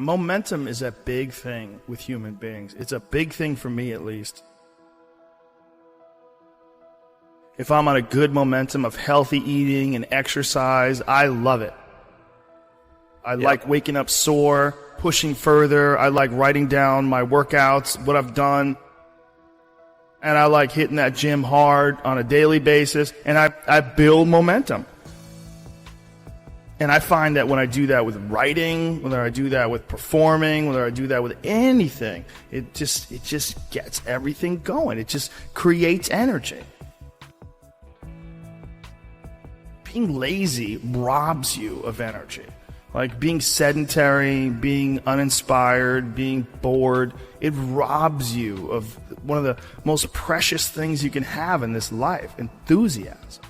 Momentum is a big thing with human beings. It's a big thing for me, at least. If I'm on a good momentum of healthy eating and exercise, I love it. I like waking up sore, pushing further. I like writing down my workouts, what I've done. And I like hitting that gym hard on a daily basis. And I build momentum. And I find that when I do that with writing, whether I do that with performing, whether I do that with anything, it just gets everything going. It just creates energy. Being lazy robs you of energy. Like being sedentary, being uninspired, being bored, it robs you of one of the most precious things you can have in this life, enthusiasm.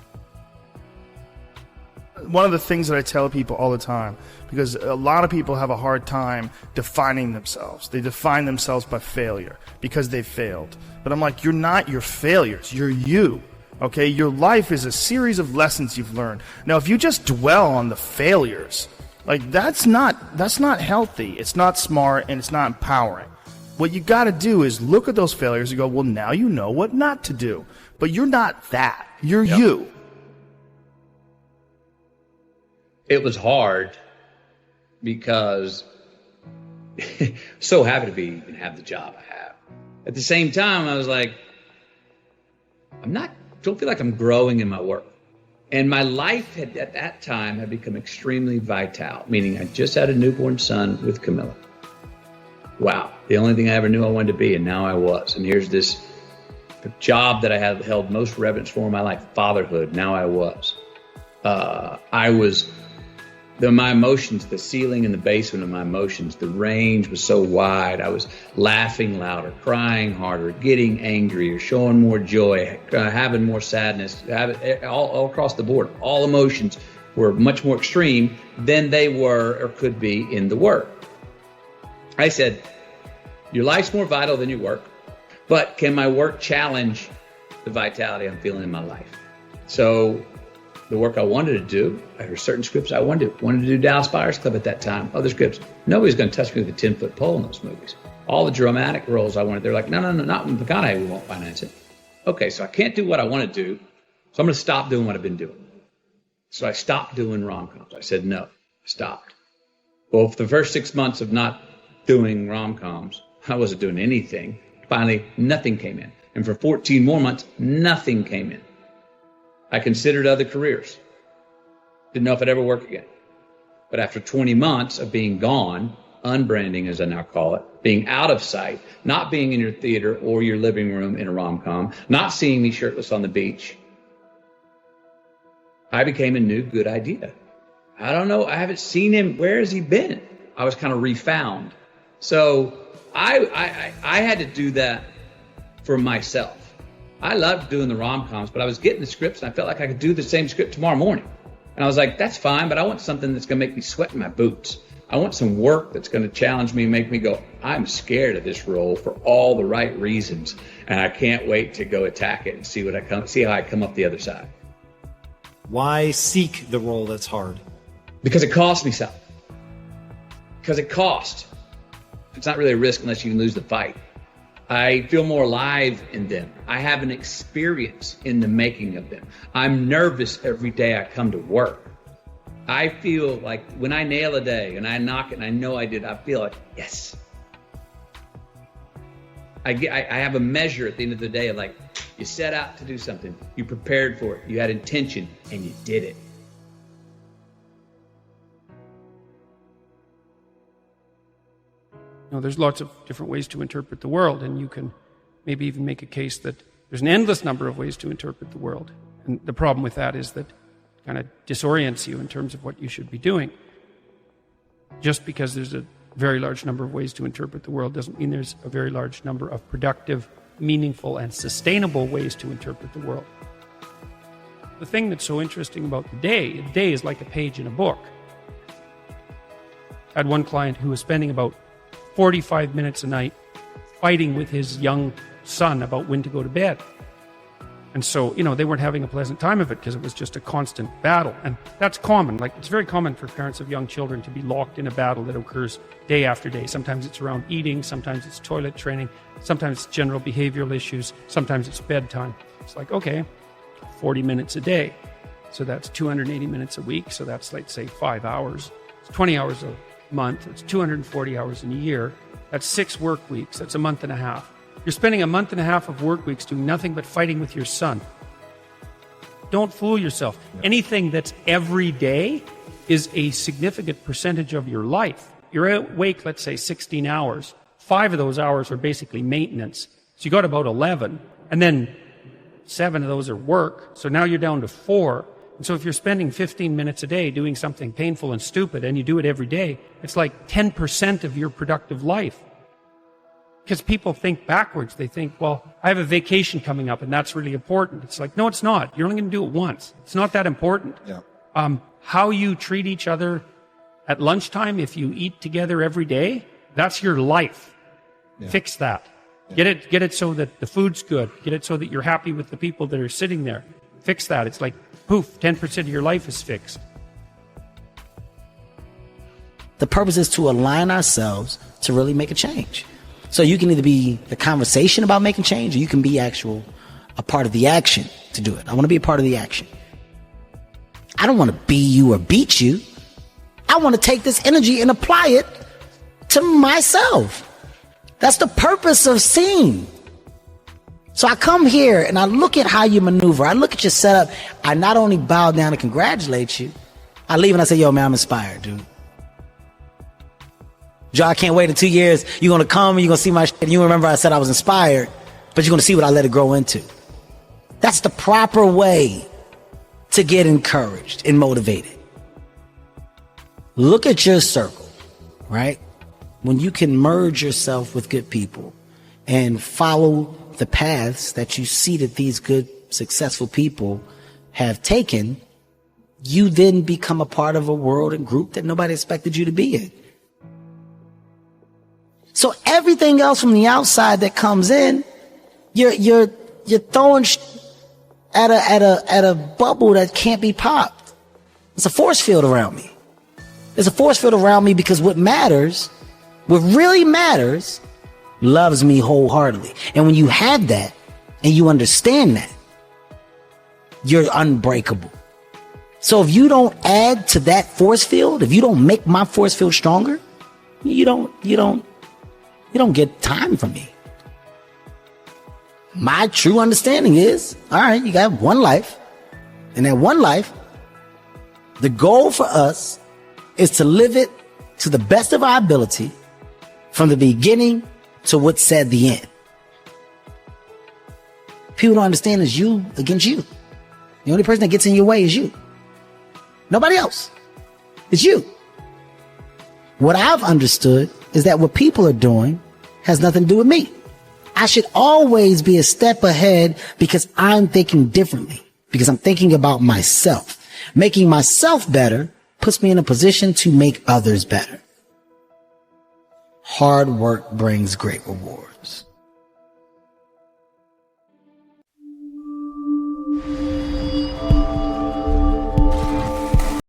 One of the things that I tell people all the time, because a lot of people have a hard time defining themselves. They define themselves by failure because they failed. But I'm like, you're not your failures, you're you. Okay, your life is a series of lessons you've learned. Now, if you just dwell on the failures, like that's not healthy. It's not smart and it's not empowering. What you got to do is look at those failures and go, well, now you know what not to do. But you're not that. You're you. It was hard because so happy to be and have the job I have. At the same time, I was like, don't feel like I'm growing in my work. And my life at that time had become extremely vital, meaning I just had a newborn son with Camilla. Wow, the only thing I ever knew I wanted to be, and now I was. And here's the job that I had held most reverence for in my life, fatherhood. Now I was. My emotions, the ceiling and the basement of my emotions, the range was so wide. I was laughing louder, crying harder, getting angrier, showing more joy, having more sadness, all across the board. All emotions were much more extreme than they were or could be in the work. I said, your life's more vital than your work, but can my work challenge the vitality I'm feeling in my life? So the work I wanted to do, there were certain scripts I wanted to do Dallas Buyers Club at that time, other scripts. Nobody's going to touch me with a 10-foot pole in those movies. All the dramatic roles I wanted, they're like, no, not with McConaughey, we won't finance it. Okay, so I can't do what I want to do, so I'm going to stop doing what I've been doing. So I stopped doing rom-coms. I said no, I stopped. Well, for the first 6 months of not doing rom-coms, I wasn't doing anything. Finally, nothing came in. And for 14 more months, nothing came in. I considered other careers. Didn't know if I'd ever work again. But after 20 months of being gone, unbranding as I now call it, being out of sight, not being in your theater or your living room in a rom-com, not seeing me shirtless on the beach, I became a new good idea. I don't know. I haven't seen him. Where has he been? I was kind of refound. So I had to do that for myself. I loved doing the rom-coms, but I was getting the scripts and I felt like I could do the same script tomorrow morning. And I was like, that's fine, but I want something that's going to make me sweat in my boots. I want some work that's going to challenge me and make me go, I'm scared of this role for all the right reasons. And I can't wait to go attack it and see how I come up the other side. Why seek the role that's hard? Because it costs me something. Because it costs. It's not really a risk unless you lose the fight. I feel more alive in them. I have an experience in the making of them. I'm nervous every day I come to work. I feel like when I nail a day and I knock it and I know I did, I feel like, yes. I have a measure at the end of the day of like, you set out to do something, you prepared for it, you had intention, and you did it. There's lots of different ways to interpret the world, and you can maybe even make a case that there's an endless number of ways to interpret the world. And the problem with that is that it kind of disorients you in terms of what you should be doing. Just because there's a very large number of ways to interpret the world doesn't mean there's a very large number of productive, meaningful, and sustainable ways to interpret the world. The thing that's so interesting about the day is like a page in a book. I had one client who was spending about 45 minutes a night fighting with his young son about when to go to bed. And so, they weren't having a pleasant time of it because it was just a constant battle. And that's common. Like, it's very common for parents of young children to be locked in a battle that occurs day after day. Sometimes it's around eating, sometimes it's toilet training, sometimes it's general behavioral issues, sometimes it's bedtime. It's like, okay, 40 minutes a day. So that's 280 minutes a week. So that's, let's say, 5 hours. It's 20 hours a month. It's 240 hours in a year. That's 6 work weeks. That's a month and a half. You're spending a month and a half of work weeks doing nothing but fighting with your son. Don't fool yourself. Anything that's every day is a significant percentage of your life. You're awake, let's say, 16 hours. 5 of those hours are basically maintenance. So you got about 11. And then 7 of those are work. So now you're down to 4. And so if you're spending 15 minutes a day doing something painful and stupid, and you do it every day, it's like 10% of your productive life. Because people think backwards. They think, well, I have a vacation coming up and that's really important. It's like, no, it's not. You're only going to do it once. It's not that important. Yeah. How you treat each other at lunchtime, if you eat together every day, that's your life. Yeah. Fix that. Yeah. Get it so that the food's good. Get it so that you're happy with the people that are sitting there. Fix that. It's like, poof, 10% of your life is fixed. The purpose is to align ourselves to really make a change. So you can either be the conversation about making change, or you can be a part of the action to do it. I want to be a part of the action. I don't want to be you or beat you. I want to take this energy and apply it to myself. That's the purpose of seeing. So I come here and I look at how you maneuver. I look at your setup. I not only bow down and congratulate you, I leave and I say, yo, man, I'm inspired, dude. Joe, I can't wait in 2 years. You're going to come and you're going to see my shit. And you remember I said I was inspired, but you're going to see what I let it grow into. That's the proper way to get encouraged and motivated. Look at your circle, right? When you can merge yourself with good people and follow the paths that you see that these good, successful people have taken, you then become a part of a world and group that nobody expected you to be in. So everything else from the outside that comes in, you're throwing at a bubble that can't be popped. It's a force field around me. There's a force field around me because what really matters, loves me wholeheartedly. And when you have that and you understand that, you're unbreakable. So if you don't add to that force field, if you don't make my force field stronger, you don't get time from me. My true understanding is, all right, you got one life. And that one life, the goal for us is to live it to the best of our ability from the beginning to what's said the end. People don't understand is you against you. The only person that gets in your way is you. Nobody else. It's you. What I've understood is that what people are doing has nothing to do with me. I should always be a step ahead because I'm thinking differently, because I'm thinking about myself. Making myself better puts me in a position to make others better. Hard work brings great rewards.